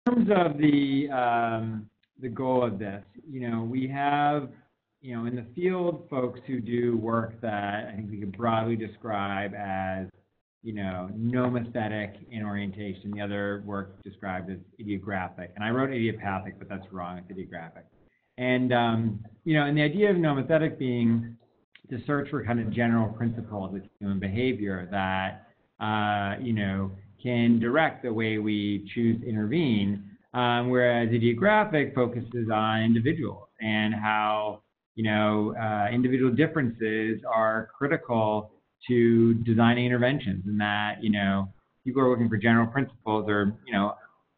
terms of the goal of this, we have, in the field, folks who do work that I think we could broadly describe as, nomothetic in orientation. The other work described as idiographic. And I wrote idiopathic, but that's wrong. It's idiographic. And, and the idea of nomothetic being to search for kind of general principles of human behavior that, can direct the way we choose to intervene, whereas idiographic focuses on individuals and how, individual differences are critical to designing interventions, and that, people are looking for general principles or,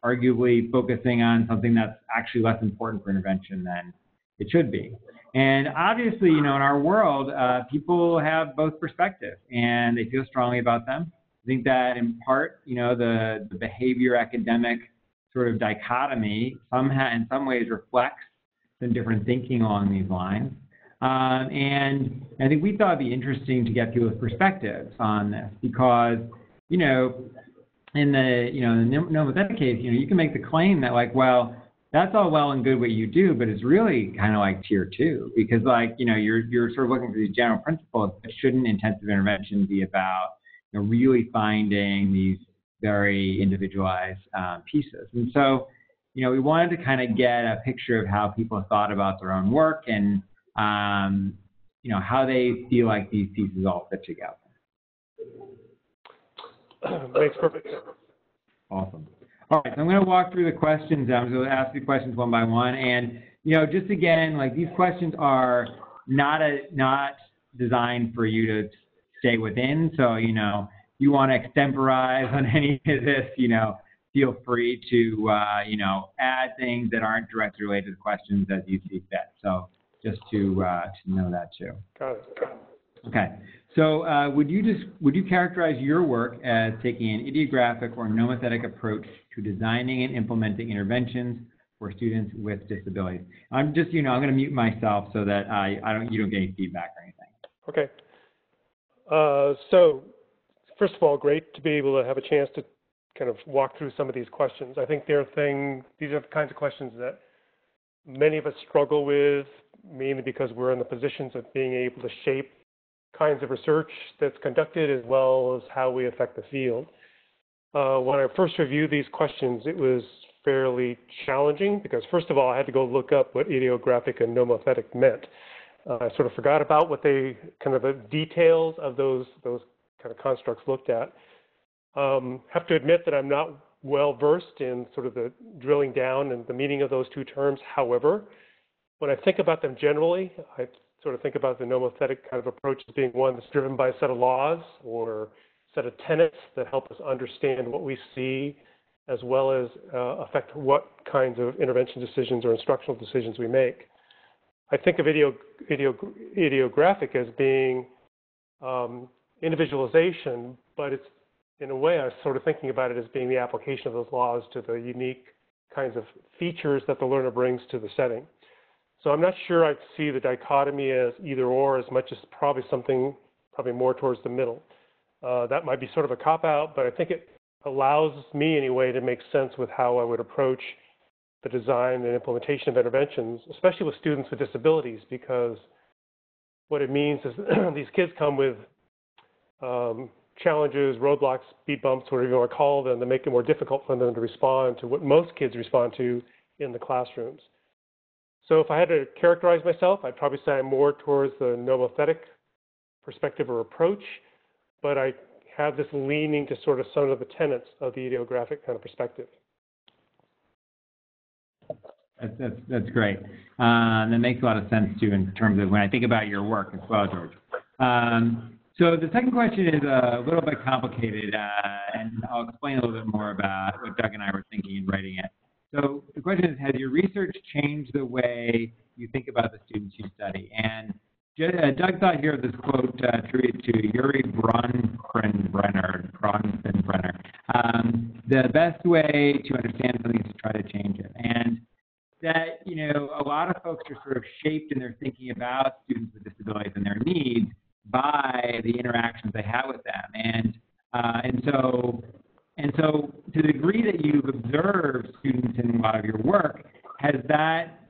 arguably focusing on something that's actually less important for intervention than it should be. And obviously, in our world, people have both perspectives and they feel strongly about them. I think that in part, the behavior academic sort of dichotomy in some ways reflects some different thinking along these lines. And I think we thought it'd be interesting to get people's perspectives on this because, in the, the nomothetic case, you can make the claim that like, well, that's all well and good what you do, but it's really kind of like tier 2 because like, you're sort of looking for these general principles, but shouldn't intensive intervention be about, really finding these very individualized pieces. And so, we wanted to kind of get a picture of how people thought about their own work and, how they feel like these pieces all fit together. Makes perfect sense. Awesome. All right, so I'm going to walk through the questions. I'm going to ask you questions one by one. And, just again, like these questions are not designed for you to stay within. So, you want to extemporize on any of this, feel free to, add things that aren't directly related to the questions as you see fit. So just to know that too. Got it. Okay. So would you characterize your work as taking an idiographic or nomothetic approach to designing and implementing interventions for students with disabilities? I'm just, I'm going to mute myself so that you don't get any feedback or anything. Okay. So first of all, great to be able to have a chance to kind of walk through some of these questions. I think these are the kinds of questions that many of us struggle with, mainly because we're in the positions of being able to shape kinds of research that's conducted as well as how we affect the field. When I first reviewed these questions, it was fairly challenging because first of all, I had to go look up what idiographic and nomothetic meant. I sort of forgot about what the details of those kind of constructs looked at. Have to admit that I'm not well versed in sort of the drilling down and the meaning of those two terms. However, when I think about them generally, I sort of think about the nomothetic kind of approach as being one that's driven by a set of laws or a set of tenets that help us understand what we see as well as affect what kinds of intervention decisions or instructional decisions we make. I think of idiographic as being individualization, but it's in a way I was sort of thinking about it as being the application of those laws to the unique kinds of features that the learner brings to the setting. So I'm not sure I'd see the dichotomy as either or as much as probably more towards the middle. That might be sort of a cop-out, but I think it allows me anyway to make sense with how I would approach the design and implementation of interventions, especially with students with disabilities, because what it means is these kids come with challenges, roadblocks, speed bumps, whatever you want to call them, that make it more difficult for them to respond to what most kids respond to in the classrooms. So if I had to characterize myself, I'd probably say I'm more towards the nomothetic perspective or approach, but I have this leaning to sort of some of the tenets of the idiographic kind of perspective. That's great. That makes a lot of sense too in terms of when I think about your work as well, George. So the second question is a little bit complicated, and I'll explain a little bit more about what Doug and I were thinking in writing it. So the question is, has your research changed the way you think about the students you study? And Doug thought here of this quote attributed to Yuri Bronfenbrenner. The best way to understand something is to try to change it. And that, a lot of folks are sort of shaped in their thinking about students with disabilities and their needs by the interactions they have with them. And so, And so to the degree that you've observed students in a lot of your work, has that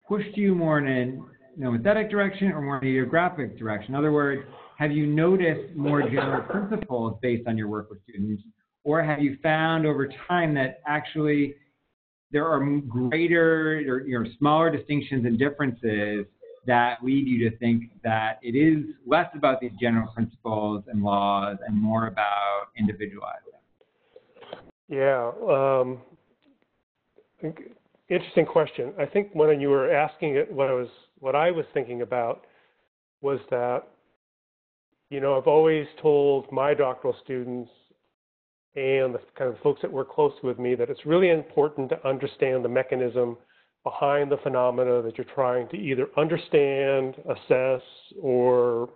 pushed you more in a nomothetic direction or more in a geographic direction? In other words, have you noticed more general principles based on your work with students, or have you found over time that actually there are greater or smaller distinctions and differences that lead you to think that it is less about these general principles and laws and more about individualizing? Yeah, interesting question. I think when you were asking it, what I was thinking about was that, I've always told my doctoral students and the kind of folks that work closely with me that it's really important to understand the mechanism behind the phenomena that you're trying to either understand, assess, or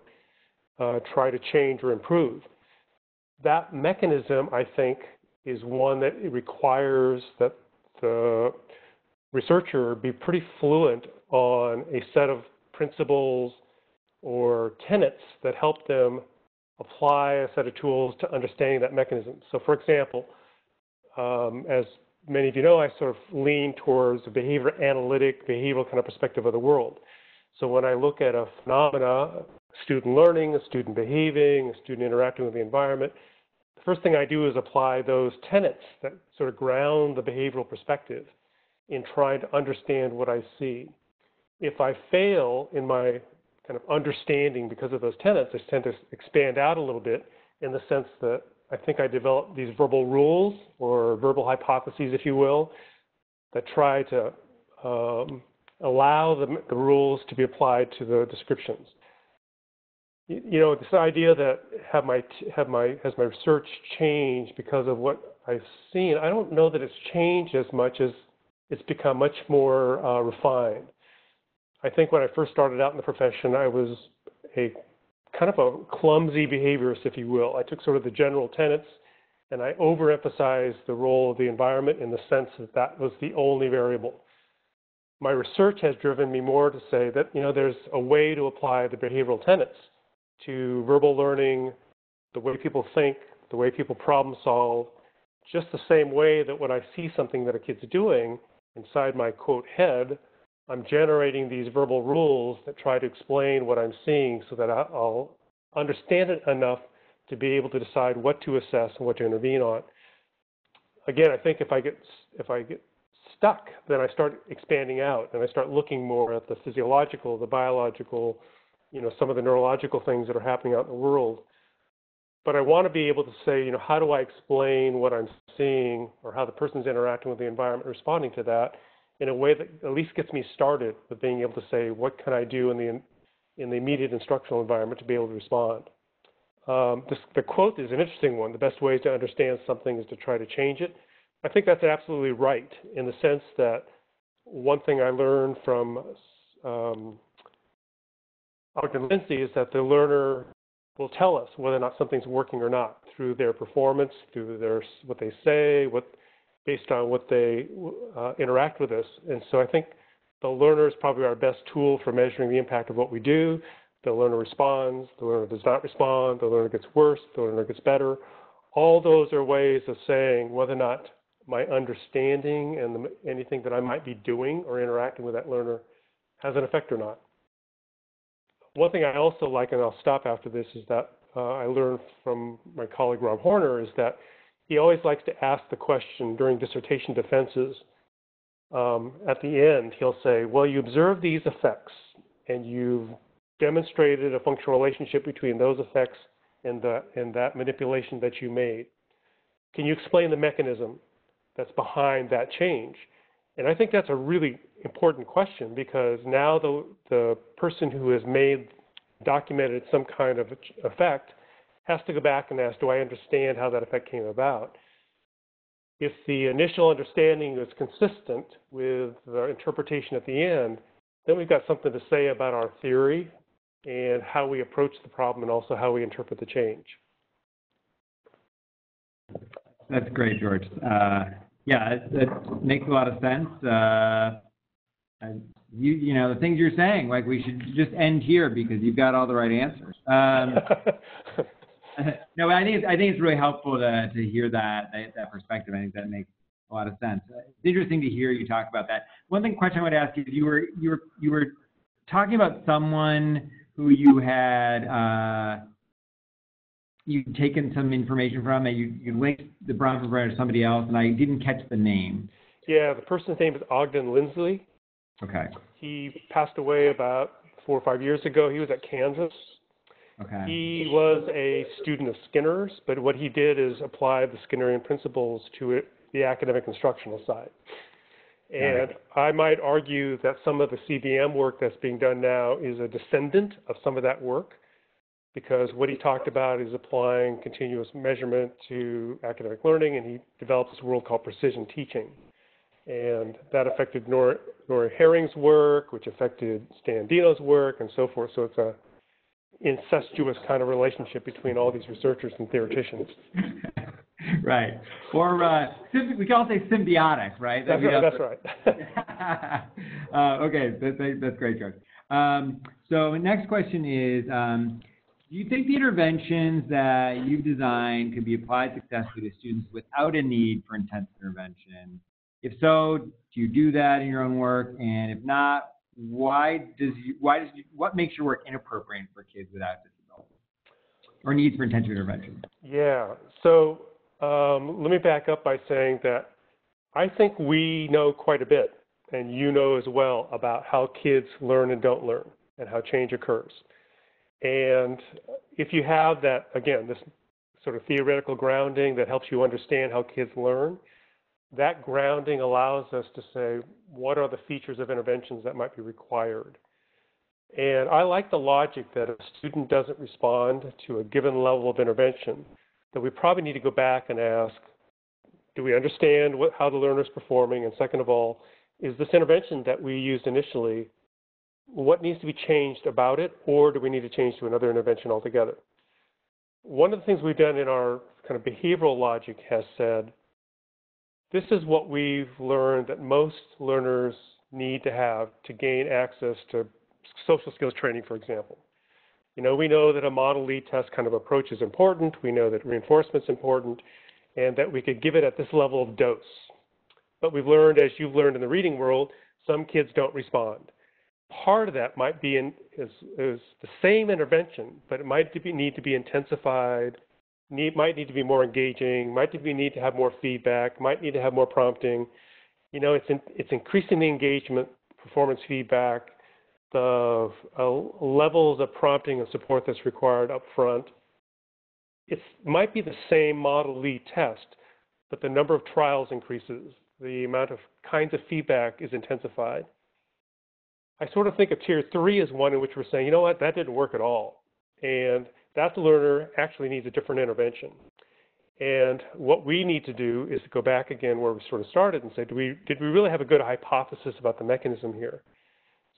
try to change or improve. That mechanism, I think, is one that it requires that the researcher be pretty fluent on a set of principles or tenets that help them apply a set of tools to understanding that mechanism. So for example, as many of you know, I sort of lean towards a behavioral kind of perspective of the world. So when I look at a phenomena, student learning, a student behaving, a student interacting with the environment, the first thing I do is apply those tenets that sort of ground the behavioral perspective in trying to understand what I see. If I fail in my kind of understanding because of those tenets, I tend to expand out a little bit in the sense that I think I develop these verbal rules or verbal hypotheses, if you will, that try to allow the rules to be applied to the descriptions. This idea that has my research changed because of what I've seen, I don't know that it's changed as much as it's become much more refined. I think when I first started out in the profession, I was a kind of a clumsy behaviorist, if you will. I took sort of the general tenets and I overemphasized the role of the environment in the sense that that was the only variable. My research has driven me more to say that, there's a way to apply the behavioral tenets to verbal learning, the way people think, the way people problem solve, just the same way that when I see something that a kid's doing inside my, quote, head, I'm generating these verbal rules that try to explain what I'm seeing so that I'll understand it enough to be able to decide what to assess and what to intervene on. Again, I think if I get stuck, then I start expanding out and I start looking more at the physiological, the biological, some of the neurological things that are happening out in the world. But I want to be able to say, how do I explain what I'm seeing or how the person's interacting with the environment, responding to that in a way that at least gets me started with being able to say, what can I do in the immediate instructional environment to be able to respond? The quote is an interesting one. The best way to understand something is to try to change it. I think that's absolutely right in the sense that one thing I learned from Ogden Lindsay is that the learner will tell us whether or not something's working or not through their performance, through what they say, based on what they interact with us. And so I think the learner is probably our best tool for measuring the impact of what we do. The learner responds, the learner does not respond, the learner gets worse, the learner gets better. All those are ways of saying whether or not my understanding and anything that I might be doing or interacting with that learner has an effect or not. One thing I also like, and I'll stop after this, is that I learned from my colleague Rob Horner, is that he always likes to ask the question during dissertation defenses. At the end, he'll say, well, you observe these effects, and you've demonstrated a functional relationship between those effects and that manipulation that you made. Can you explain the mechanism that's behind that change? And I think that's a really important question because now the person who has documented some kind of effect has to go back and ask, do I understand how that effect came about? If the initial understanding is consistent with the interpretation at the end, then we've got something to say about our theory and how we approach the problem and also how we interpret the change. That's great, George. Yeah, that makes a lot of sense. The things you're saying, like we should just end here because you've got all the right answers. No, I think it's really helpful to hear that perspective. I think that makes a lot of sense. It's interesting to hear you talk about that. One question I would ask you is you were talking about someone who you had you'd taken some information from, and you linked the Bronfman brother to somebody else, and I didn't catch the name. Yeah, the person's name is Ogden Lindsley. Okay. He passed away about 4 or 5 years ago. He was at Kansas. Okay. He was a student of Skinner's, but what he did is apply the Skinnerian principles to the academic instructional side. And I might argue that some of the CBM work that's being done now is a descendant of some of that work, because what he talked about is applying continuous measurement to academic learning, and he developed this world called precision teaching. And that affected Nora Herring's work, which affected Stan Dino's work, and so forth. So it's a incestuous kind of relationship between all these researchers and theoreticians. Right. Or we can all say symbiotic, right? That's right. Okay, that's great, George. So the next question is, do you think the interventions that you've designed can be applied successfully to students without a need for intense intervention? If so, do you do that in your own work? And if not, what makes your work inappropriate for kids without disabilities or needs for intensive intervention? Yeah. So let me back up by saying that I think we know quite a bit, and you know as well, about how kids learn and don't learn and how change occurs. And if you have that, again, this sort of theoretical grounding that helps you understand how kids learn, that grounding allows us to say, what are the features of interventions that might be required? And I like the logic that if a student doesn't respond to a given level of intervention, that we probably need to go back and ask, do we understand how the learner is performing? And second of all, is this intervention that we used initially, what needs to be changed about it, or do we need to change to another intervention altogether? One of the things we've done in our kind of behavioral logic has said, this is what we've learned that most learners need to have to gain access to social skills training, for example. You know, we know that a model lead test kind of approach is important. We know that reinforcement's important, and that we could give it at this level of dose. But we've learned, as you've learned in the reading world, some kids don't respond. Part of that might be is the same intervention, but it might need to be intensified, might need to be more engaging, might need to have more feedback, might need to have more prompting. You know, it's increasing the engagement, performance feedback, the levels of prompting and support that's required up front. It might be the same model lead test, but the number of trials increases. The amount of kinds of feedback is intensified. I sort of think of tier 3 as one in which we're saying, you know what, that didn't work at all. And that learner actually needs a different intervention. And what we need to do is to go back again where we sort of started and say, did we really have a good hypothesis about the mechanism here?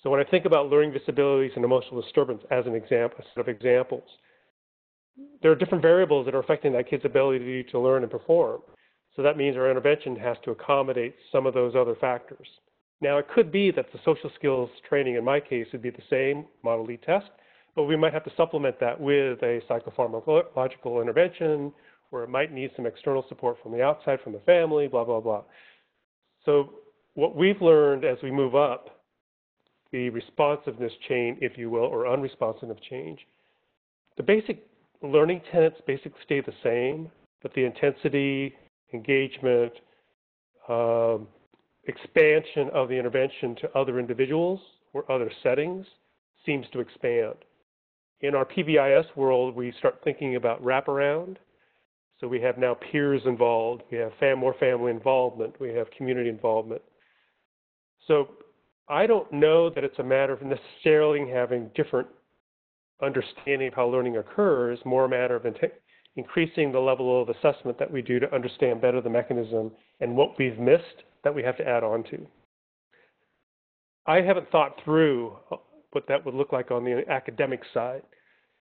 So when I think about learning disabilities and emotional disturbance as an example, a set of examples, there are different variables that are affecting that kid's ability to learn and perform. So that means our intervention has to accommodate some of those other factors. Now, it could be that the social skills training in my case would be the same model lead test, but we might have to supplement that with a psychopharmacological intervention, or it might need some external support from the outside, from the family, blah, blah, blah. So what we've learned as we move up the responsiveness chain, if you will, or unresponsiveness change, the basic learning tenets basically stay the same, but the intensity, engagement, expansion of the intervention to other individuals or other settings seems to expand. In our PBIS world, we start thinking about wraparound. So we have now peers involved, we have more family involvement, we have community involvement. So I don't know that it's a matter of necessarily having different understanding of how learning occurs, more a matter of increasing the level of assessment that we do to understand better the mechanism and what we've missed that we have to add on to. I haven't thought through what that would look like on the academic side.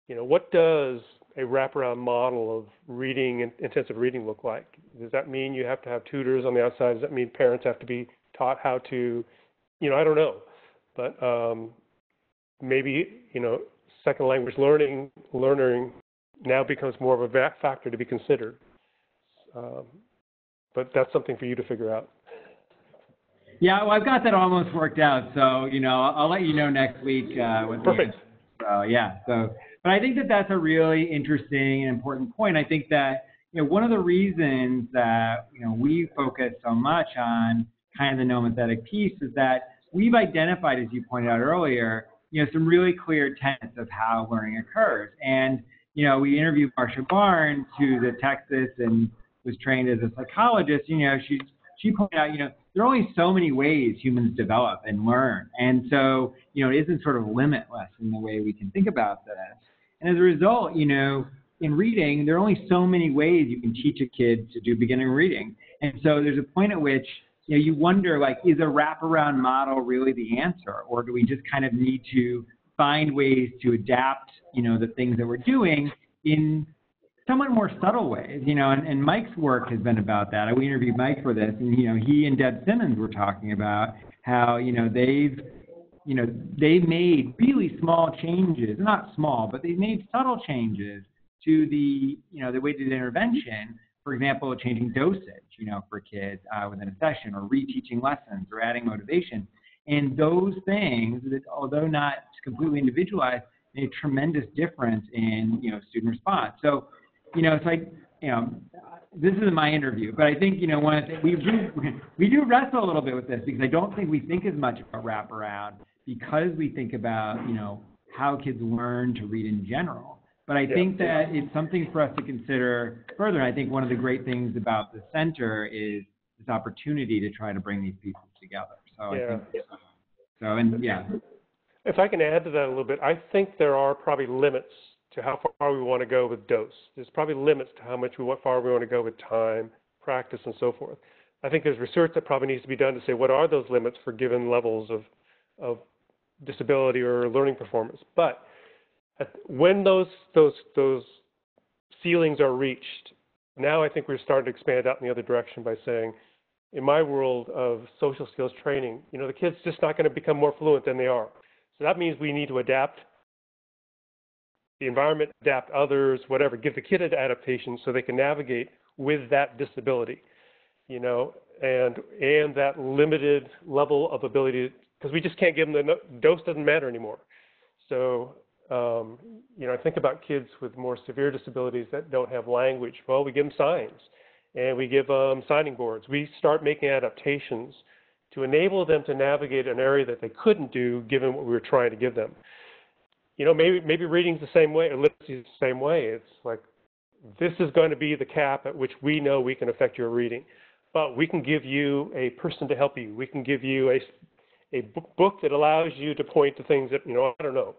You know, what does a wraparound model of reading, intensive reading look like? Does that mean you have to have tutors on the outside? Does that mean parents have to be taught how to, you know, I don't know. But maybe, you know, second language learning now becomes more of a factor to be considered. But that's something for you to figure out. Yeah, well, I've got that almost worked out. So, I'll let you know next week what the Perfect. So, yeah. But I think that that's a really interesting and important point. I think that, one of the reasons that, we focus so much on kind of the nomothetic piece is that we've identified, as you pointed out earlier, some really clear tenets of how learning occurs. And, we interviewed Marsha Barnes, who's at Texas and was trained as a psychologist. She pointed out, there are only so many ways humans develop and learn. And so, it isn't sort of limitless in the way we can think about this. And as a result, in reading, there are only so many ways you can teach a kid to do beginning reading. And so there's a point at which, you wonder, like, is a wraparound model really the answer? Or do we just kind of need to find ways to adapt, the things that we're doing in somewhat more subtle ways, and Mike's work has been about that. We interviewed Mike for this, and, he and Deb Simmons were talking about how, they've made really small changes, not small, but they've made subtle changes to the way they did intervention. For example, changing dosage, for kids within a session, or reteaching lessons, or adding motivation. And those things, that although not completely individualized, made a tremendous difference in, student response. So, it's like, this isn't my interview, but I think, one of the things we do wrestle a little bit with this, because I don't think we think as much about wraparound, because we think about, how kids learn to read in general. But I think that it's something for us to consider further. And I think one of the great things about the center is this opportunity to try to bring these pieces together. So I think so. And yeah. If I can add to that a little bit, I think there are probably limits to how far we want to go with dose. There's probably limits to how far we want to go with time, practice, and so forth. I think there's research that probably needs to be done to say what are those limits for given levels of disability or learning performance. But when those ceilings are reached, now I think we're starting to expand out in the other direction by saying, in my world of social skills training, the kid's just not going to become more fluent than they are. So that means we need to adapt the environment, adapt others, whatever, give the kid an adaptation so they can navigate with that disability, and that limited level of ability, because we just can't give them dose doesn't matter anymore. So, I think about kids with more severe disabilities that don't have language. Well, we give them signs, and we give them signing boards. We start making adaptations to enable them to navigate an area that they couldn't do given what we were trying to give them. Maybe reading's the same way, or literacy is the same way. It's like, this is going to be the cap at which we know we can affect your reading. But we can give you a person to help you. We can give you a book that allows you to point to things that, I don't know.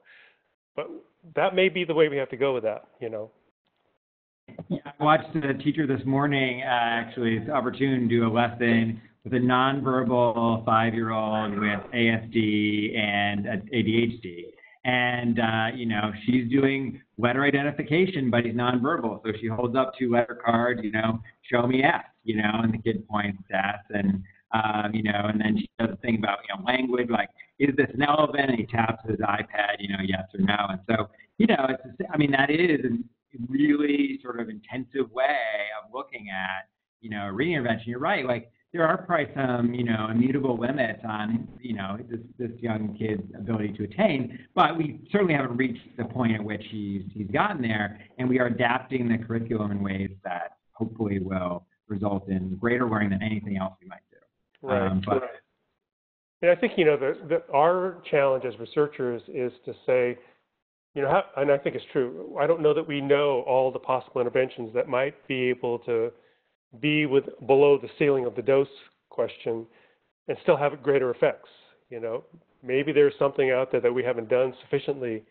But that may be the way we have to go with that, Yeah, I watched a teacher this morning, actually, it's opportune to do a lesson with a nonverbal 5-year-old with ASD and ADHD. And, she's doing letter identification, but he's nonverbal. So she holds up 2 letter cards, show me S, and the kid points to S. And, and then she does a thing about, language, like, is this an elephant? And he taps his iPad, yes or no. And so, that is a really sort of intensive way of looking at, reading intervention. You're right. Like, there are probably some, immutable limits on, this young kid's ability to attain, but we certainly haven't reached the point at which he's gotten there, and we are adapting the curriculum in ways that hopefully will result in greater learning than anything else we might do. Right. And I think, our challenge as researchers is to say, and I think it's true, I don't know that we know all the possible interventions that might be able to be below the ceiling of the dose question and still have greater effects. Maybe there's something out there that we haven't done sufficiently,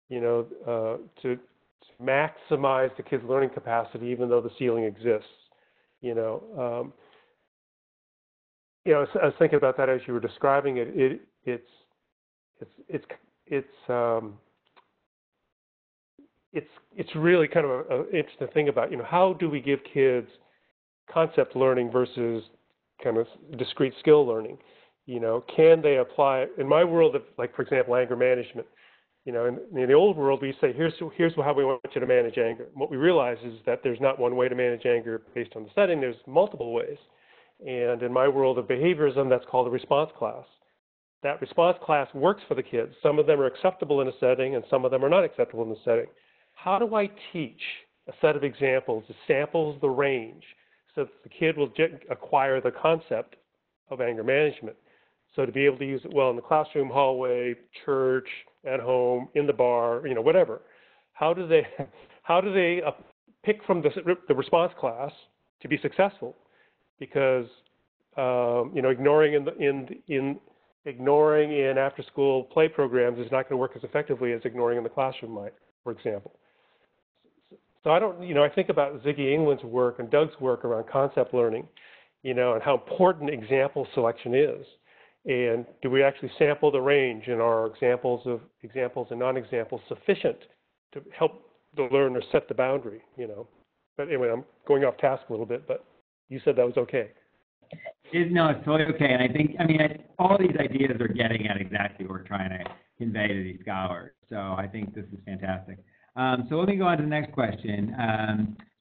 to maximize the kid's learning capacity, even though the ceiling exists. I was thinking about that as you were describing it. It's really kind of an interesting thing about, how do we give kids concept learning versus kind of discrete skill learning? Can they apply, in my world of, like, for example, anger management, In the old world, we say, here's how we want you to manage anger. And what we realize is that there's not one way to manage anger based on the setting. There's multiple ways. And in my world of behaviorism, that's called a response class. That response class works for the kids. Some of them are acceptable in a setting, and some of them are not acceptable in the setting. How do I teach a set of examples that samples the range so that the kid will acquire the concept of anger management? So to be able to use it well in the classroom, hallway, church, at home, in the bar, whatever. How do they pick from the response class to be successful? Because ignoring in after-school play programs is not going to work as effectively as ignoring in the classroom might, for example. So I think about Ziggy England's work and Doug's work around concept learning, and how important example selection is. And do we actually sample the range in our examples and non-examples sufficient to help the learner set the boundary, But anyway, I'm going off task a little bit, but you said that was okay. No, it's totally okay. And I think, all these ideas are getting at exactly what we're trying to convey to these scholars. So I think this is fantastic. So let me go on to the next question.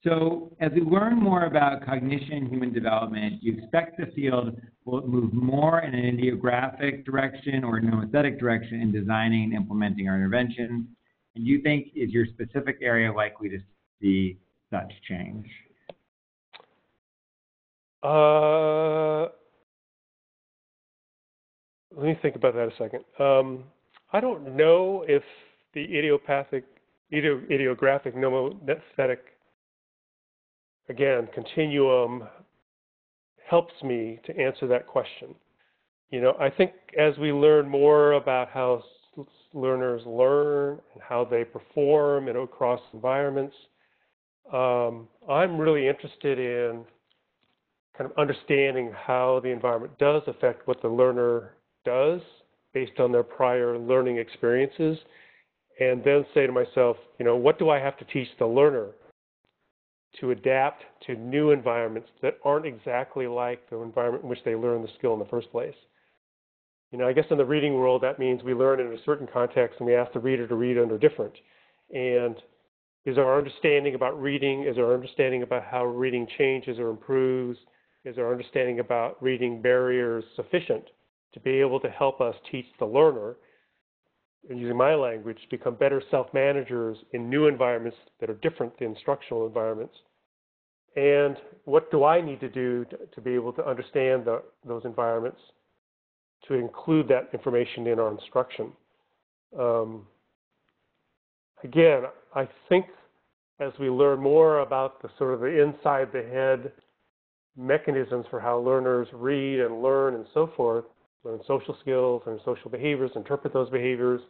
So as we learn more about cognition, human development, do you expect the field will move more in an ideographic direction or nomothetic direction in designing and implementing our interventions? And do you think is your specific area likely to see such change? Let me think about that a second. I don't know if the ideographic, nomothetic, again, continuum helps me to answer that question. I think as we learn more about how learners learn and how they perform across environments, I'm really interested in kind of understanding how the environment does affect what the learner does based on their prior learning experiences, and then say to myself, what do I have to teach the learner to adapt to new environments that aren't exactly like the environment in which they learned the skill in the first place? I guess in the reading world, that means we learn in a certain context and we ask the reader to read under different. And is our understanding about reading, is our understanding about how reading changes or improves, is our understanding about reading barriers sufficient to be able to help us teach the learner, and using my language, to become better self-managers in new environments that are different than instructional environments? And what do I need to do to be able to understand those environments to include that information in our instruction? Again, I think as we learn more about the sort of the inside the head mechanisms for how learners read and learn and so forth, learn social skills and social behaviors, interpret those behaviors,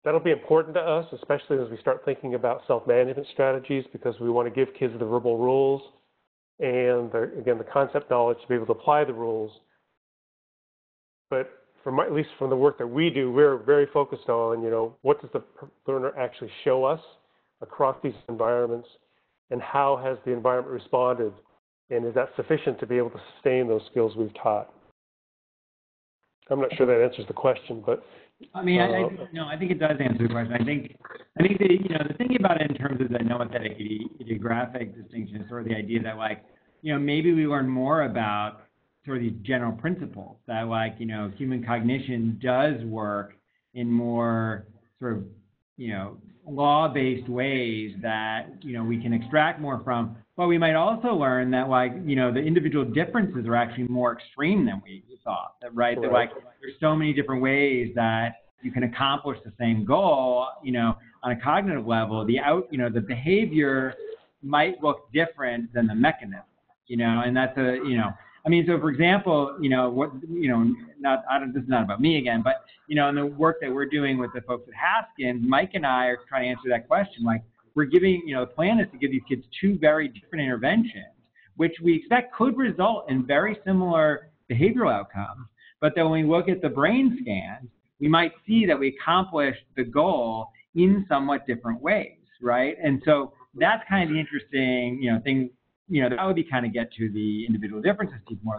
that'll be important to us, especially as we start thinking about self-management strategies, because we want to give kids the verbal rules and, again, the concept knowledge to be able to apply the rules. But at least from the work that we do, we're very focused on, what does the learner actually show us across these environments, and how has the environment responded, and is that sufficient to be able to sustain those skills we've taught? I'm not sure that answers the question, but I think it does answer the question. I think the thing about it in terms of the nomothetic ideographic distinction is sort of the idea that maybe we learn more about sort of these general principles that human cognition does work in more sort of law-based ways that we can extract more from. But we might also learn that the individual differences are actually more extreme than we thought. Right? That there's so many different ways that you can accomplish the same goal. On a cognitive level, the behavior might look different than the mechanism. And that's so for example, this is not about me again, but in the work that we're doing with the folks at Haskins, Mike and I are trying to answer that question. We're giving, the plan is to give these kids two very different interventions, which we expect could result in very similar behavioral outcomes. But then when we look at the brain scans, we might see that we accomplished the goal in somewhat different ways, right? And so that's kind of the interesting, thing. That would be kind of get to the individual differences piece more.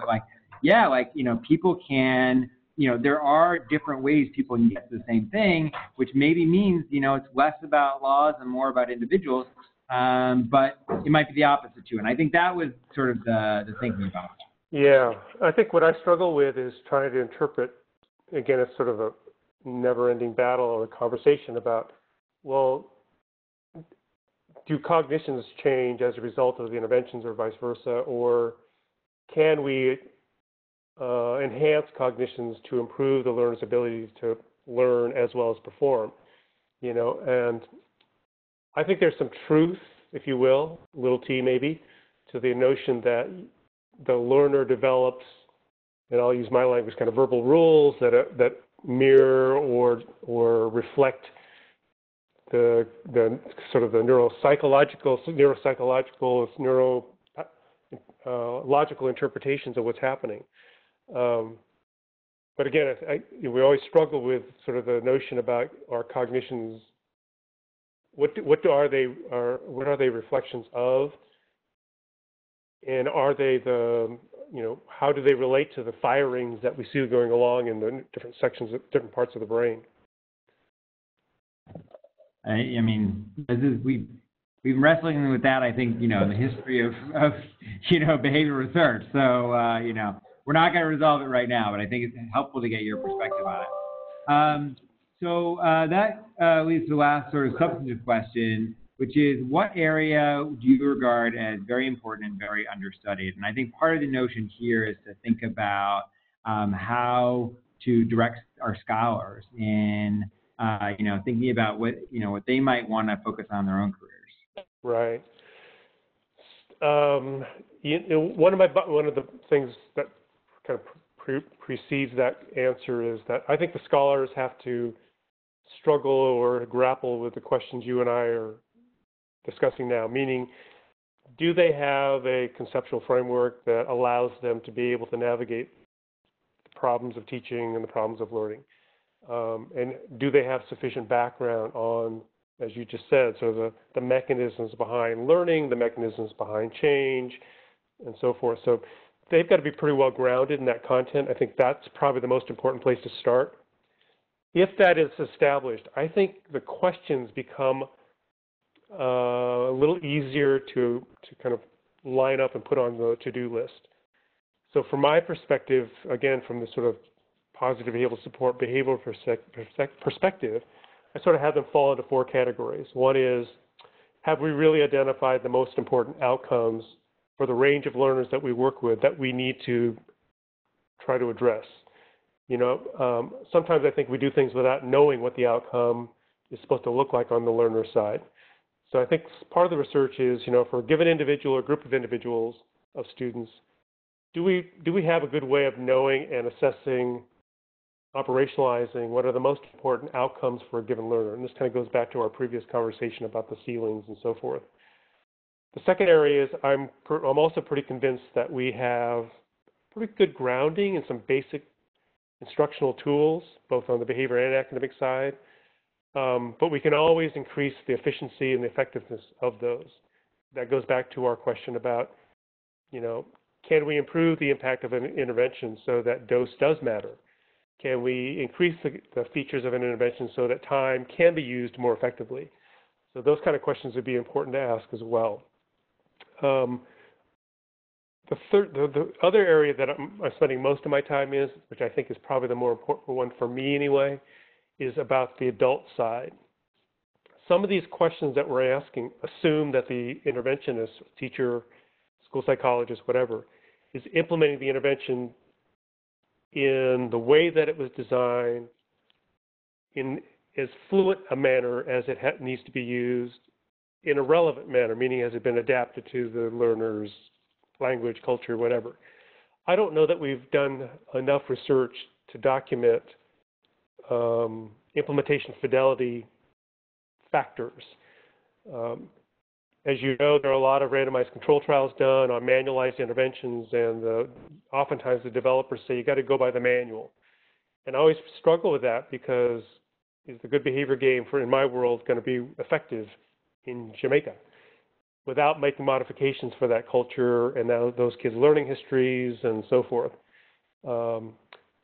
People can there are different ways people can get to the same thing, which maybe means, it's less about laws and more about individuals, but it might be the opposite too. And I think that was sort of the thinking about it. Yeah, I think what I struggle with is trying to interpret, again, it's sort of a never-ending battle or a conversation about, well, do cognitions change as a result of the interventions or vice versa, or can we enhance cognitions to improve the learner's ability to learn as well as perform? And I think there's some truth, if you will, little t maybe, to the notion that the learner develops, and I'll use my language, kind of verbal rules that mirror or reflect the sort of the neurological, logical interpretations of what's happening. But again, we always struggle with sort of the notion about our cognitions. What are they reflections of, and are they how do they relate to the firings that we see going along in the different sections, different parts of the brain? I mean, we've been wrestling with that, I think, in the history of behavioral research. So, we're not going to resolve it right now, but I think it's helpful to get your perspective on it. So that leads to the last sort of substantive question, which is, what area do you regard as very important and very understudied? And I think part of the notion here is to think about how to direct our scholars in thinking about what they might want to focus on in their own careers. Right. One of the things that kind of precedes that answer is that I think the scholars have to struggle or grapple with the questions you and I are discussing now, meaning, do they have a conceptual framework that allows them to be able to navigate the problems of teaching and the problems of learning? And do they have sufficient background on, as you just said, so the mechanisms behind learning, the mechanisms behind change, and so forth. So they've got to be pretty well grounded in that content. I think that's probably the most important place to start. If that is established, I think the questions become a little easier to kind of line up and put on the to-do list. So from my perspective, again, from the sort of positive behavioral support, behavioral perspective, I sort of have them fall into four categories. One is, have we really identified the most important outcomes for the range of learners that we work with that we need to try to address? Sometimes I think we do things without knowing what the outcome is supposed to look like on the learner side. So I think part of the research is, for a given individual or group of individuals, of students, do we have a good way of knowing and assessing, operationalizing what are the most important outcomes for a given learner? And this kind of goes back to our previous conversation about the ceilings and so forth. The second area is I'm also pretty convinced that we have pretty good grounding in some basic instructional tools, both on the behavior and academic side, but we can always increase the efficiency and the effectiveness of those. That goes back to our question about, can we improve the impact of an intervention so that dose does matter? Can we increase the features of an intervention so that time can be used more effectively? So those kind of questions would be important to ask as well. The other area that I'm spending most of my time is, which I think is probably the more important one for me anyway, is about the adult side. Some of these questions that we're asking assume that the interventionist, teacher, school psychologist, whatever, is implementing the intervention in the way that it was designed, in as fluent a manner as it needs to be used, in a relevant manner, meaning has it been adapted to the learner's language, culture, whatever. I don't know that we've done enough research to document implementation fidelity factors. As you know, there are a lot of randomized control trials done on manualized interventions, and oftentimes the developers say you got to go by the manual. And I always struggle with that, because is the good behavior game in my world going to be effective in Jamaica without making modifications for that culture and now those kids' learning histories and so forth?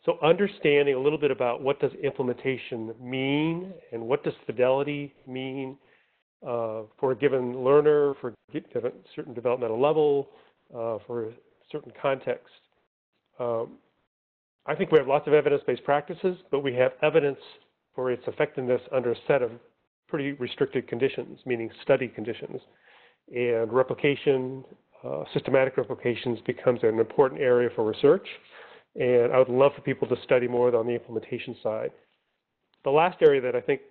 So understanding a little bit about what does implementation mean and what does fidelity mean for a given learner, for a certain developmental level, for a certain context. I think we have lots of evidence-based practices, but we have evidence for its effectiveness under a set of pretty restricted conditions, meaning study conditions. And replication, systematic replications becomes an important area for research. And I would love for people to study more on the implementation side. The last area that I think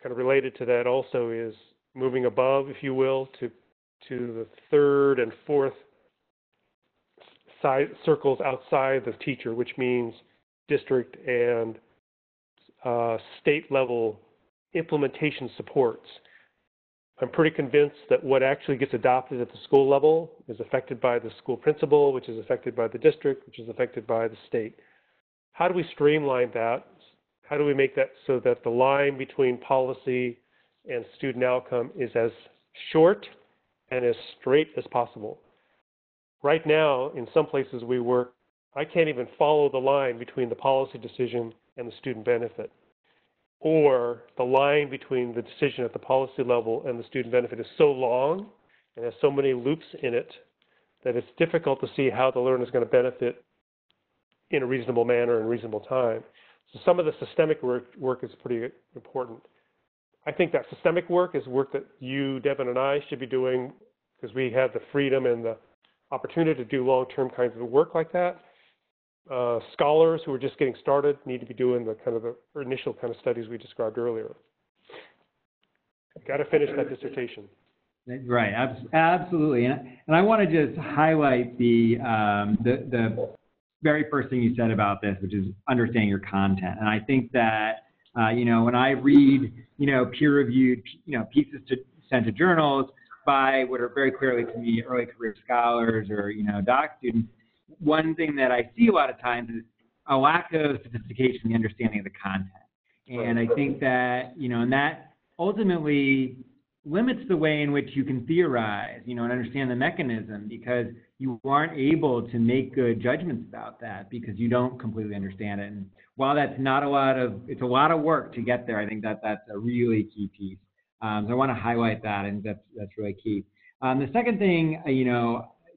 kind of related to that also is moving above, if you will, to the third and fourth side circles outside the teacher, which means district and state level implementation supports. I'm pretty convinced that what actually gets adopted at the school level is affected by the school principal, which is affected by the district, which is affected by the state. How do we streamline that? How do we make that so that the line between policy and student outcome is as short and as straight as possible? Right now, in some places we work, I can't even follow the line between the policy decision and the student benefit. Or the line between the decision at the policy level and the student benefit is so long and has so many loops in it that it's difficult to see how the learner is going to benefit in a reasonable manner in a reasonable time. So some of the systemic work is pretty important. I think that systemic work is work that you, Devin, and I should be doing because we have the freedom and the opportunity to do long-term kinds of work like that. Scholars who are just getting started need to be doing the kind of the initial kind of studies we described earlier. Got to finish that dissertation. Right, absolutely, and I want to just highlight the very first thing you said about this, which is understanding your content. And I think that when I read peer-reviewed pieces sent to journals by what are very clearly to me early career scholars or doc students, one thing that I see a lot of times is a lack of sophistication in the understanding of the content. And I think that, and that ultimately limits the way in which you can theorize, and understand the mechanism, because you aren't able to make good judgments about that because you don't completely understand it. And while that's it's a lot of work to get there, I think that that's a really key piece. So I want to highlight that, and that's really key. The second thing,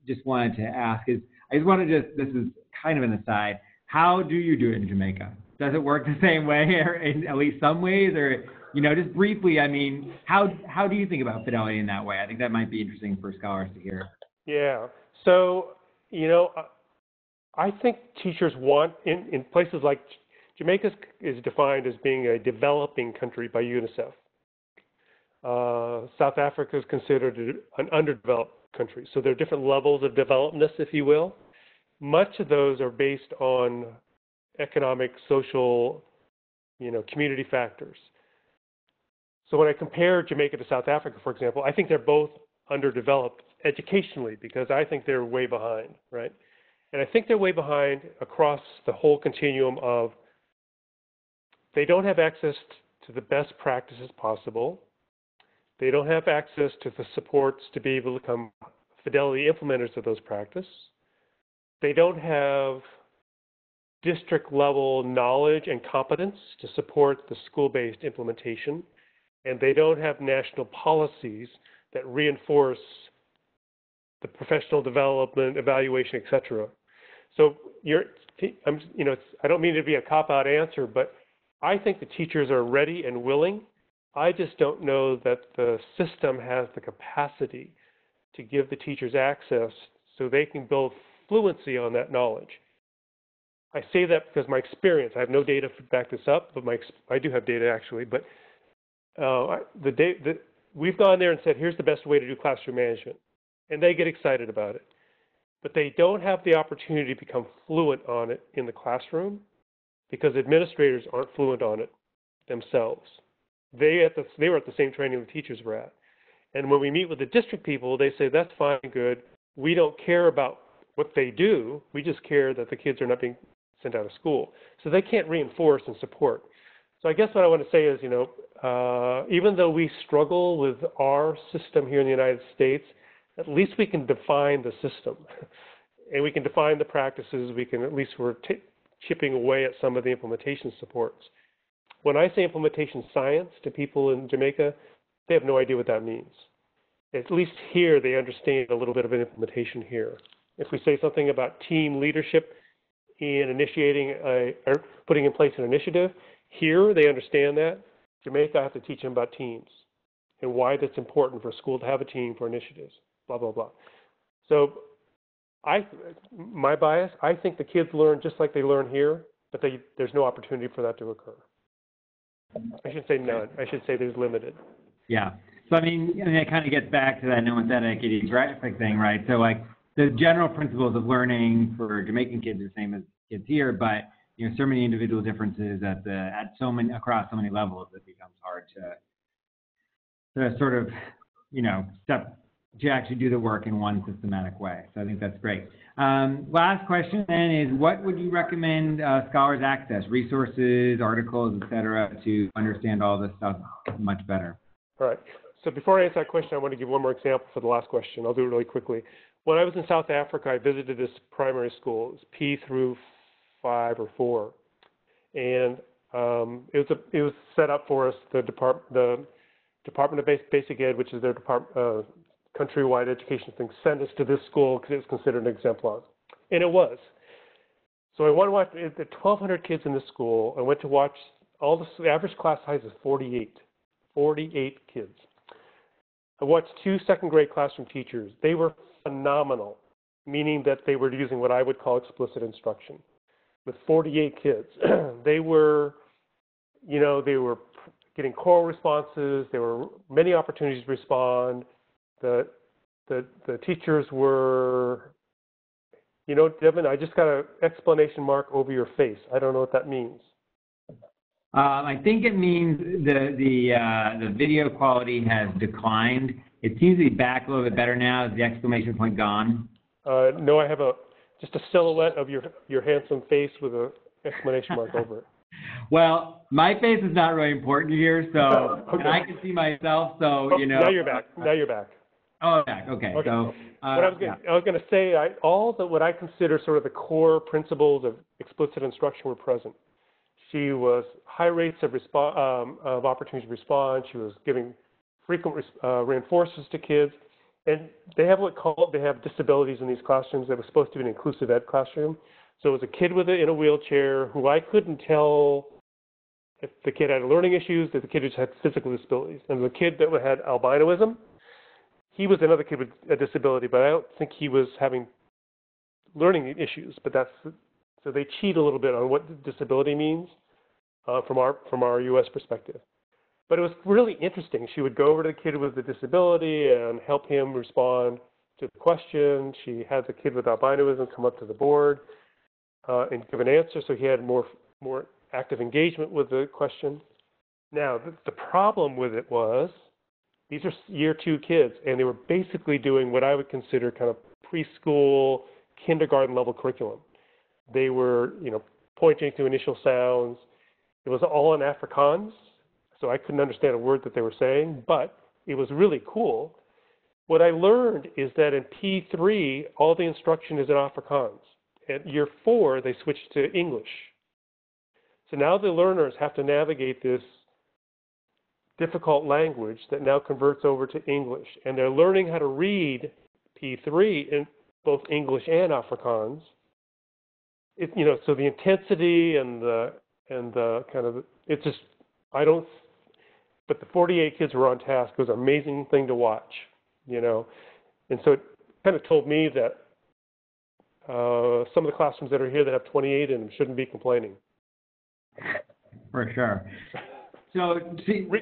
just wanted to ask is, this is kind of an aside, how do you do it in Jamaica? Does it work the same way, or in at least some ways, or, just briefly, I mean, how do you think about fidelity in that way? I think that might be interesting for scholars to hear. Yeah, so, I think teachers want, in places like Jamaica is defined as being a developing country by UNICEF. South Africa is considered an underdeveloped country. So there are different levels of developedness, if you will. Much of those are based on economic, social, community factors. So when I compare Jamaica to South Africa, for example, I think they're both underdeveloped educationally because I think they're way behind, right? And I think they're way behind across the whole continuum of they don't have access to the best practices possible. They don't have access to the supports to be able to become fidelity implementers of those practices. They don't have district level knowledge and competence to support the school-based implementation. And they don't have national policies that reinforce the professional development, evaluation, et cetera. So I don't mean to be a cop-out answer, but I think the teachers are ready and willing. I just don't know that the system has the capacity to give the teachers access so they can build fluency on that knowledge. I say that because my experience, I have no data to back this up, but I do have data actually, but we've gone there and said, here's the best way to do classroom management. And they get excited about it. But they don't have the opportunity to become fluent on it in the classroom because administrators aren't fluent on it themselves. They were at the same training the teachers were at. And when we meet with the district people, they say, that's fine, good. We don't care about what they do. We just care that the kids are not being sent out of school. So they can't reinforce and support. So I guess what I want to say is, even though we struggle with our system here in the United States, at least we can define the system. And we can define the practices. We can at least chipping away at some of the implementation supports. When I say implementation science to people in Jamaica, they have no idea what that means. At least here, they understand a little bit of an implementation here. If we say something about team leadership in initiating or putting in place an initiative, here they understand that. Jamaica, I have to teach them about teams and why that's important for a school to have a team for initiatives, blah, blah, blah. So my bias, I think the kids learn just like they learn here, but there's no opportunity for that to occur. I should say none. I should say there's limited. Yeah. So, I mean, it kind of gets back to that nomothetic idiographic thing, right? So, like, the general principles of learning for Jamaican kids are the same as kids here, but, so many individual differences across so many levels, it becomes hard to sort of, to actually do the work in one systematic way. So I think that's great. Last question then is, what would you recommend scholars access, resources, articles, et cetera, to understand all this stuff much better? All right. So before I answer that question, I want to give one more example for the last question. I'll do it really quickly. When I was in South Africa, I visited this primary school. It was P through 5 or 4. And it was set up for us, the Department of Basic Ed, which is their countrywide education thing, sent us to this school because it was considered an exemplar. And it was. So I went to watch, there are 1,200 kids in this school. I went to watch the average class size is 48. 48 kids. I watched 2 second-grade classroom teachers. They were phenomenal, meaning that they were using what I would call explicit instruction. With 48 kids, they were getting choral responses. There were many opportunities to respond. The teachers were, Devin, I just got an exclamation mark over your face. I don't know what that means. I think it means the video quality has declined. It seems to be back a little bit better now. Is the exclamation point gone? No, I have just a silhouette of your handsome face with an exclamation mark over it. Well, my face is not really important here, so okay. And I can see myself, so Now you're back. Now you're back. Oh, back. Okay. So what I was going to say, what I consider sort of the core principles of explicit instruction were present. She was high rates of opportunity to respond. She was giving frequent reinforcements to kids. And they have they have disabilities in these classrooms. That was supposed to be an inclusive ed classroom. So it was a kid in a wheelchair who I couldn't tell if the kid had learning issues, if the kid just had physical disabilities. And the kid that had albinoism, he was another kid with a disability, but I don't think he was having learning issues. But so they cheat a little bit on what disability means from our U.S. perspective. But it was really interesting. She would go over to the kid with the disability and help him respond to the question. She had the kid with albinoism come up to the board and give an answer, so he had more active engagement with the question. Now, the problem with it was these are year 2 kids, and they were basically doing what I would consider kind of preschool, kindergarten level curriculum. They were, pointing to initial sounds. It was all in Afrikaans, so I couldn't understand a word that they were saying, but it was really cool. What I learned is that in P3, all the instruction is in Afrikaans. At year 4, they switched to English. So now the learners have to navigate this difficult language that now converts over to English. And they're learning how to read P3 in both English and Afrikaans. So the intensity and the kind of, it's just, but the 48 kids were on task. It was an amazing thing to watch, And so it kind of told me that some of the classrooms that are here that have 28 in them shouldn't be complaining. For sure. So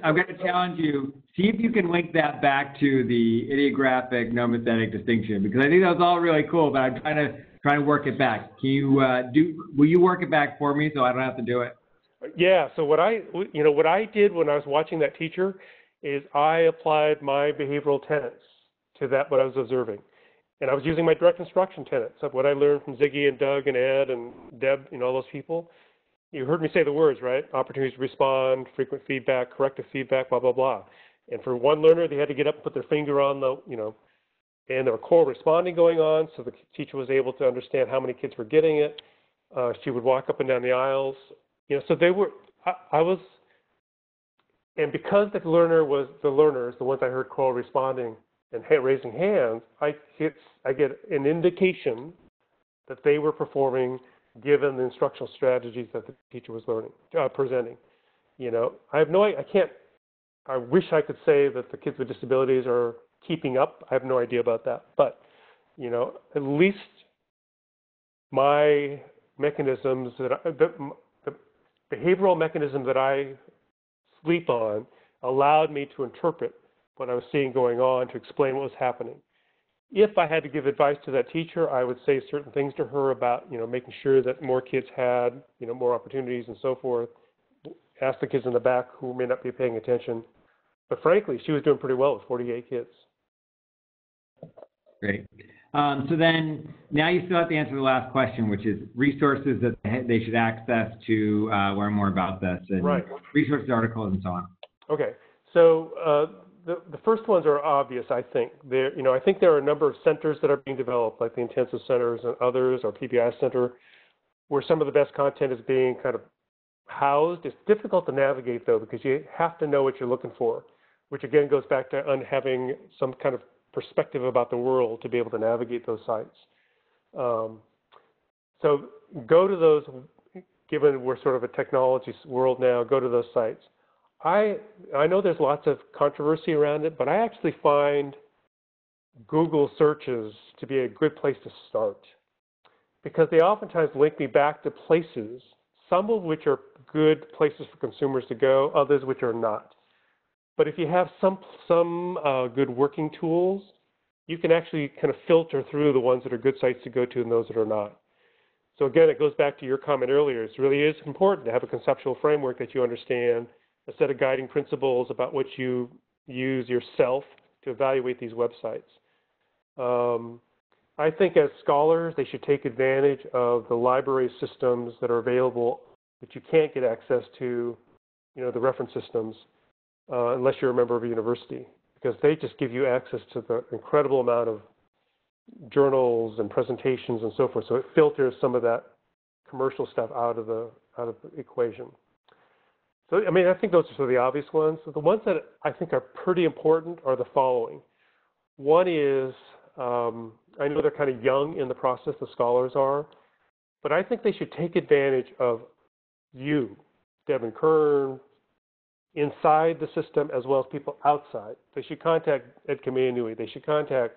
I'm going to challenge you. See if you can link that back to the idiographic nomothetic distinction, because I think that was all really cool, but I'm trying to work it back. Can you will you work it back for me so I don't have to do it? Yeah. So what I did when I was watching that teacher is I applied my behavioral tenets to what I was observing. And I was using my direct instruction tenets of what I learned from Ziggy and Doug and Ed and Deb, all those people. You heard me say the words, right? Opportunities to respond, frequent feedback, corrective feedback, blah, blah, blah. And for one learner, they had to get up and put their finger on and there were choral responding going on, so the teacher was able to understand how many kids were getting it. She would walk up and down the aisles. So they were, I was, and because the learners, the ones I heard call responding and raising hands, I get an indication that they were performing given the instructional strategies that the teacher was presenting. I have I can't, I wish I could say that the kids with disabilities are keeping up. I have no idea about that. But, at least my mechanisms, the behavioral mechanism that I sleep on allowed me to interpret what I was seeing going on, to explain what was happening. If I had to give advice to that teacher, I would say certain things to her about, making sure that more kids had, more opportunities and so forth. Ask the kids in the back who may not be paying attention. But frankly, she was doing pretty well with 48 kids. Great. So then, now you still have to answer the last question, which is resources that they should access to learn more about this, and right. Resources, articles, and so on. Okay. So the first ones are obvious, I think. I think there are a number of centers that are being developed, like the intensive centers and others, or PBI Center, where some of the best content is being kind of housed. It's difficult to navigate, though, because you have to know what you're looking for, which again goes back to having some kind of perspective about the world to be able to navigate those sites. So go to those, given we're sort of a technology world now, go to those sites. I know there's lots of controversy around it, but I actually find Google searches to be a good place to start, because they oftentimes link me back to places, some of which are good places for consumers to go, others which are not. But if you have some good working tools, you can actually kind of filter through the ones that are good sites to go to and those that are not. So again, it goes back to your comment earlier. It really is important to have a conceptual framework that you understand, a set of guiding principles about which you use yourself to evaluate these websites. I think as scholars, they should take advantage of the library systems that are available that you can't get access to, the reference systems, unless you're a member of a university, because they just give you access to the incredible amount of journals and presentations and so forth. So it filters some of that commercial stuff out of the equation. So, I think those are sort of the obvious ones. So the ones that I think are pretty important are the following. One is, I know they're kind of young in the process, the scholars are, but I think they should take advantage of you, Devin Kern, inside the system as well as people outside. They should contact Ed Kameanui. They should contact,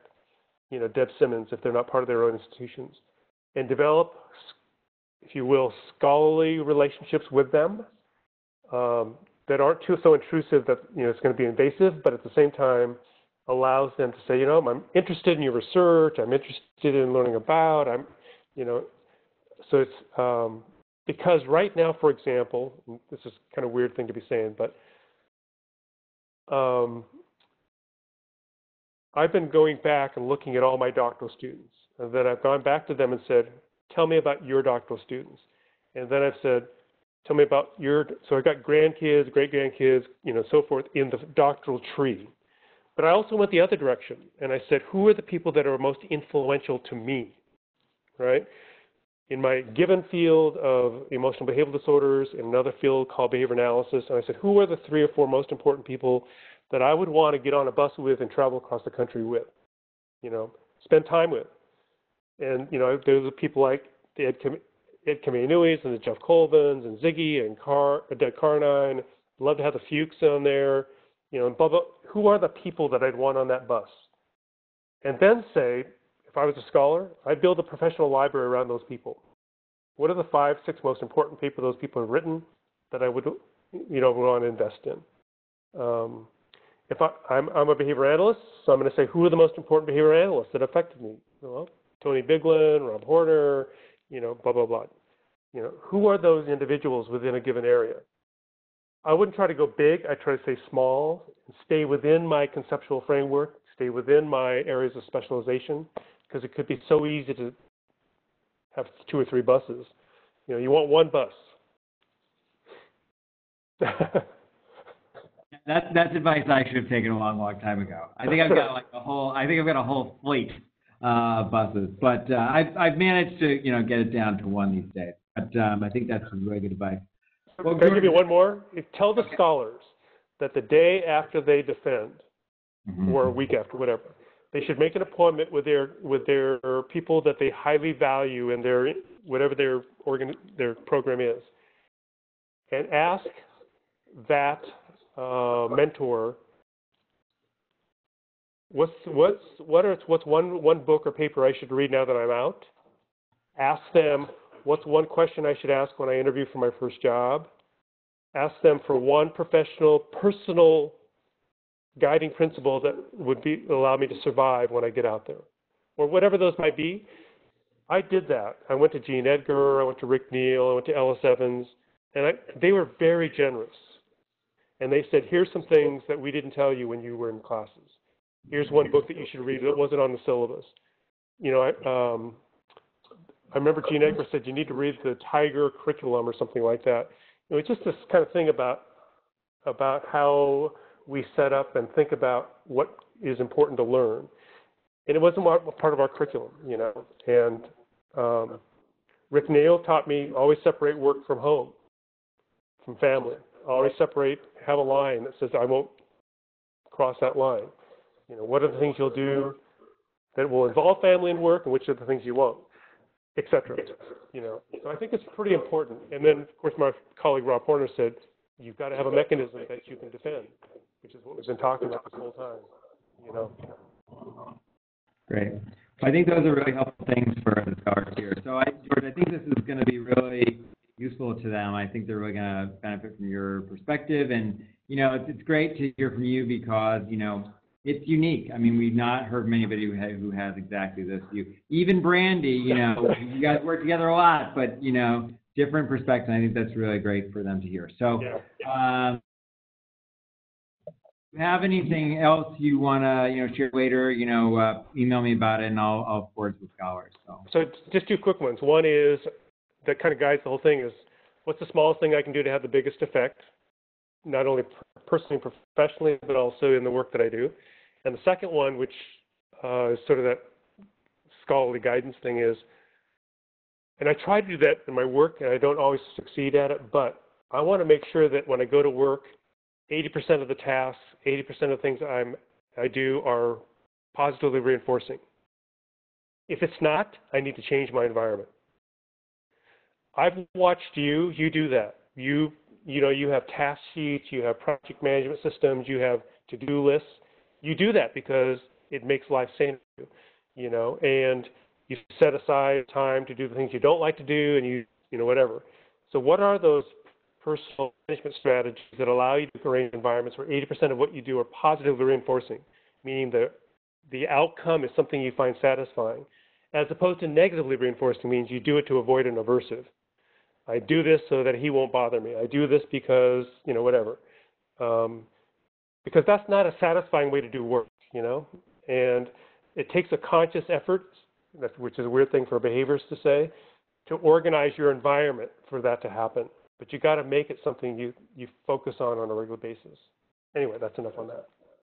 Deb Simmons if they're not part of their own institutions, and develop, if you will, scholarly relationships with them that aren't so intrusive that it's going to be invasive, but at the same time allows them to say, I'm interested in your research. I'm interested in learning about. So it's because right now, for example, this is kind of a weird thing to be saying, but I've been going back and looking at all my doctoral students, and then I've gone back to them and said, tell me about your doctoral students. And then I've said, tell me about so I got grandkids, great-grandkids, so forth in the doctoral tree. But I also went the other direction, and I said, who are the people that are most influential to me, right? In my given field of emotional behavioral disorders, in another field called behavior analysis, and I said, who are the 3 or 4 most important people that I would want to get on a bus with and travel across the country with, spend time with? And, those are people like the Ed Kameanuis and the Jeff Colvins and Ziggy and Deb Carnine. Love to have the Fuchs on there, and blah, blah. Who are the people that I'd want on that bus? And then say, if I was a scholar, I'd build a professional library around those people. What are the 5, 6 most important people those people have written that I would, want to invest in? If I'm a behavior analyst, so I'm going to say, who are the most important behavior analysts that affected me? Well, Tony Biglin, Rob Horner, blah, blah, blah. Who are those individuals within a given area? I wouldn't try to go big. I try to stay small, and stay within my conceptual framework, stay within my areas of specialization, because it could be so easy to have 2 or 3 buses. You want one bus. That's advice I should have taken a long, long time ago. I think I've got a whole fleet of buses, but I've managed to get it down to 1 these days. But I think that's some really good advice. Well, Can I give you George, one more? Tell the scholars that the day after they defend, or a week after, whatever, they should make an appointment with their people that they highly value in their whatever their program is, and ask that mentor what's one book or paper I should read now that I'm out. Ask them what's one question I should ask when I interview for my first job. Ask them for one personal guiding principle that would allow me to survive when I get out there, or whatever those might be. I did that. I went to Gene Edgar, I went to Rick Neal, I went to Ellis Evans, and they were very generous. And they said, here's some things that we didn't tell you when you were in classes. Here's one book that you should read that wasn't on the syllabus. You know, I remember Gene Edgar said you need to read the Tiger curriculum or something like that. You know, it's just this kind of thing about how we set up and think about what is important to learn. And it wasn't part of our curriculum, you know. And Rick Neal taught me always separate work from home, from family. Always have a line that says I won't cross that line. You know, what are the things you'll do that will involve family and work, and which are the things you won't, et cetera. You know, so I think it's pretty important. And then, of course, my colleague Rob Horner said, you've got to have a mechanism that you can defend, which is what we've been talking about this whole time, you know. Great. I think those are really helpful things for the scholars here. So, George, I think this is going to be really useful to them. I think they're really going to benefit from your perspective. And, you know, it's great to hear from you because, you know, it's unique. I mean, we've not heard from anybody who has exactly this view. Even Brandy, you know, you guys work together a lot, but, you know, different perspective. I think that's really great for them to hear. So, if you have anything else you want to, you know, share later, you know, email me about it and I'll forward it to scholars. So just two quick ones. One is that kind of guides the whole thing is what's the smallest thing I can do to have the biggest effect, not only personally and professionally, but also in the work that I do. And the second one, which is sort of that scholarly guidance thing is, and I try to do that in my work, and I don't always succeed at it, but I want to make sure that when I go to work, 80% of the tasks, 80% of things I do are positively reinforcing. If it's not, I need to change my environment. I've watched you do that. You know, you have task sheets, you have project management systems, you have to-do lists. You do that because it makes life saner for you know, and you set aside time to do the things you don't like to do and you know, whatever. So what are those personal management strategies that allow you to arrange environments where 80% of what you do are positively reinforcing, meaning the outcome is something you find satisfying, as opposed to negatively reinforcing means you do it to avoid an aversive. I do this so that he won't bother me. I do this because, you know, whatever. Because that's not a satisfying way to do work, you know. And it takes a conscious effort, which is a weird thing for behaviorists to say, to organize your environment for that to happen. But you got to make it something you focus on a regular basis. Anyway, that's enough on that.